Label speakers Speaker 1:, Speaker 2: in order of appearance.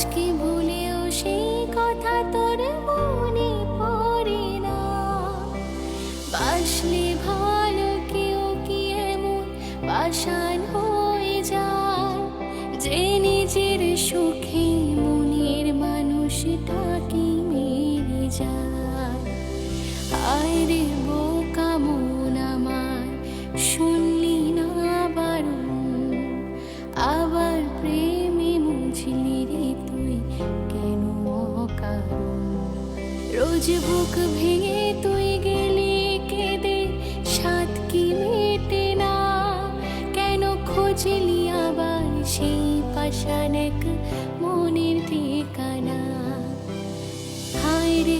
Speaker 1: আজকে ভুলেও সেই কথা তোর মনে পড়ে না। বাসলে ভালো কেউ কি এমন পাষাণ হয়ে যায়, যে নিজের সুখে মনের মানুষটাকে মেরে যায়। আয় রে বোকা মন আমার, শুনলি না বারণ, আবার প্রেমে মুছলি রে তুই কেন অকারণ। রোজ বুক ভেঙে তুই গেলি কেঁদে, সাত কি মেটে না, কেন খুঁজলি আবার সেই পাষাণ এক মনের ঠিকানা। হায় রে